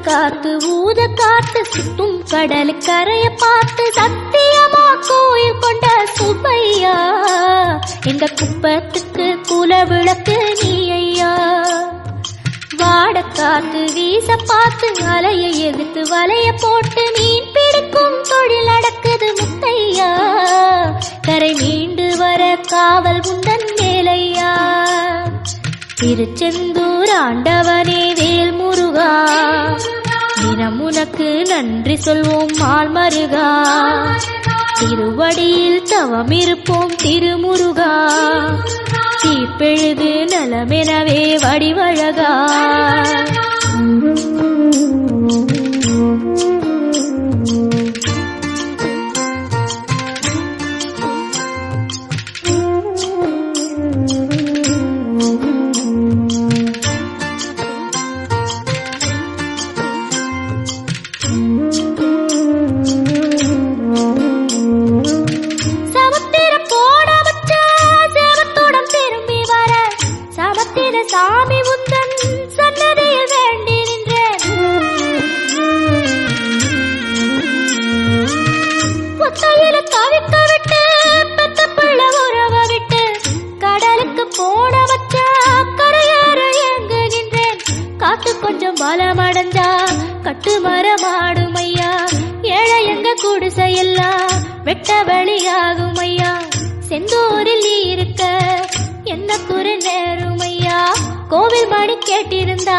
காத்து ஊத காத்து சுத்தும் கடல் கரைய பார்த்து சத்தியமா கோயில் கொண்ட சுப்பையா இந்த குப்பத்துக்கு குல விளக்கு நீ ஐயா. வாட காத்து வீச பார்த்து அலைய எதிர்த்து வலைய போட்டு மீன் பிடிக்கும் தொழில் நடக்குது முத்தையா. கரை மீண்டு வர காவல் குந்தன் மேலையா. திருச்செந்தூர் ஆண்டவனே வேல் முருகா தினம் உனக்கு நன்றி சொல்வோம் மால் மருகா. திருவடியில் தவம் இருப்போம் திருமுருகா. தீப்பெழுது நலமெனவே வடிவழகா. சாமி உந்தன் சன்னதியில் வேண்டி நின்றேன். ஒத்தையில தவிக்க விட்டு பெத்த பிள்ளை உறவ விட்டு கடலுக்கு போன வச்ச கரையேற ஏங்குகின்றேன். காத்து கொஞ்சம் பலமடைஞ்சா கட்டு மரமாடும் ஐயா. ஏழை எங்க குடிசையெல்லாம் வெட்ட வெளியாகும் ஐயா. செந்தூரில் நீ இருக்க என்ன குறை நேரும் ஐயா. கோவில் மணி கேட்டிருந்தா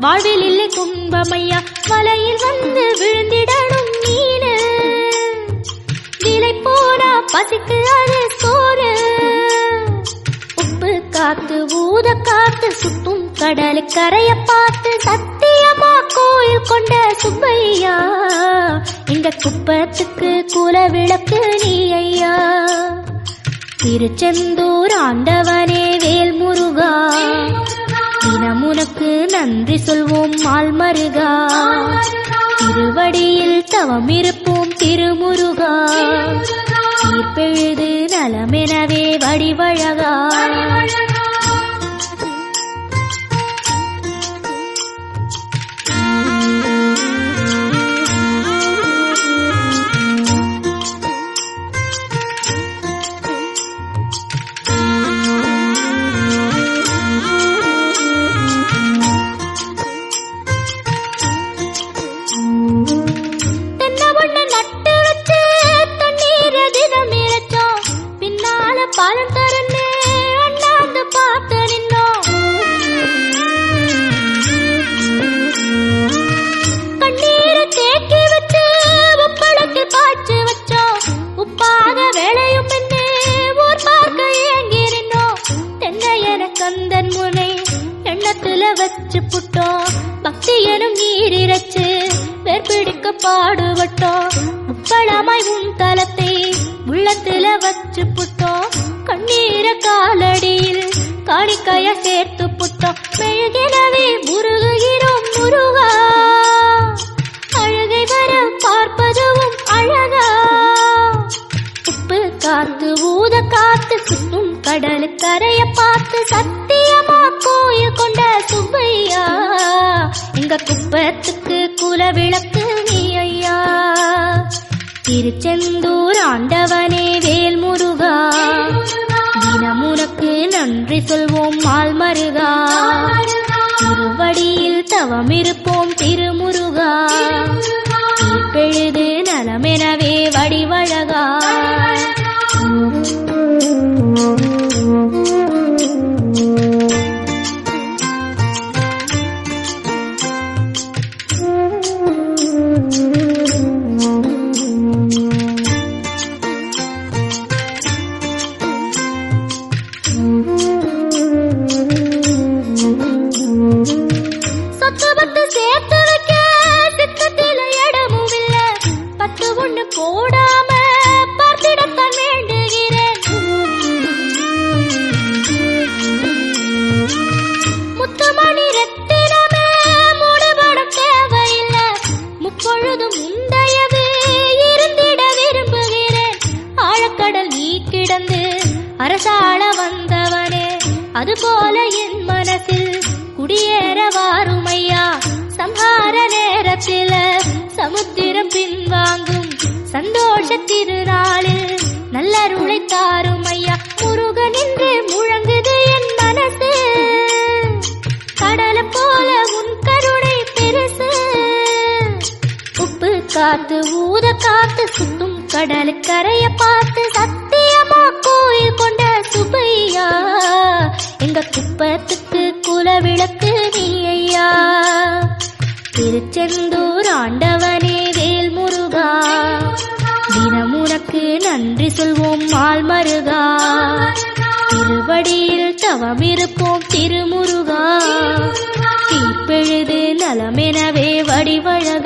வாழ்வில் இல்லை கும்பமையா. மலையில் வந்து விழுந்திடணும் மீனு விலை போனா பசிக்கு அது சோறு. உப்பு காத்து ஊத காத்து சுத்தும் கடல் கரைய பார்த்து சத்தியமா கோயில் கொண்ட சுப்பையா இந்த குப்பத்துக்கு குல விளக்கு நீ ஐயா. திருச்செந்தூர் ஆண்டவனே வேல் முருகா தினம் உனக்கு நன்றி சொல்வோம் மால் மருகா. திருவடியில் தவம் இருப்போம் திருமுருகா. தீப்பெழுது நலமெனவே வடிவழகா. பாலம் தரனே அண்ணாந்து பார்த்து நின்னோம். கண்ணீரை தேக்கி வச்சு உப்பளத்தில் பாய்ச்சி வச்சோம். உப்பாக வேலையும் பின்னே ஊர் பார்க்க ஏங்கி நின்னோம். தென்னை என கந்தன் முனை எண்ணத்துல வச்சு புட்டோம். பக்தி எனும் நீரிரைச்சு வேர்பிடிக்க பாடுபட்டோம். உப்பளமாய் உன் தலத்தை உள்ளத்துல வச்சு புட்டோம். கண்ணீர காலடியில் காணிக்கைய சேர்த்து புட்டோம். மெழுகினவே முருகுகிறோம் முருகா. அழகை வர பார்ப்பதுவும் அழகா. உப்பு காத்து ஊத காத்து சுத்தும் கடல் கரைய பார்த்து சத்தியமா கோயில் கொண்ட சுப்பையா எங்க குப்பத்துக்கு குல விளக்கு நீ ஐயா. திருச்செந்தூர் ஆண்டவனே வேல் முருகா தினம் உனக்கு நன்றி சொல்வோம் மால் மருகா. திருவடியில் தவம் இருப்போம் திருமுருகா. தீப்பெழுது நலமெனவே வடிவழகா. போடாம பார்த்திடத்தான் வேண்டுகிறேன். முத்துமணி ரத்தினமே மூடுபட தேவையில்லை, முப்பொழுதும் உந்தயவே இருந்திட விரும்புகிறேன். ஆழக்கடல் நீ கிடந்து அரசாள வந்தவனே, அதுபோல என் மனசில் குடியேற வாருமையா. சம்ஹார நேரத்தில சமுத்திரம் பின்வாங்கும் சந்தோஷ திருநாளில் நல்லருளை தாருமையா. முருகன் என்று முழங்குது என் மனசு, கடலை போல உன் கருணை பெருசு. உப்பு காத்து ஊத காத்து சுத்தும் கடலுக்கரைய பார்த்து சத்தியமா கோயில் கொண்ட சுப்பையா. எங்க குப்பத்துக்கு குலவிளக்கு நீ ஐயா. திருச்செந்தூர் ஆண்டவனே வேல் முருகா, தினம் உனக்கு நன்றி சொல்வோம் மால் மருகா. திருவடியில் தவமிருப்போம் திருமுருகா, தீப்பெழுது நலமெனவே வடிவழகா.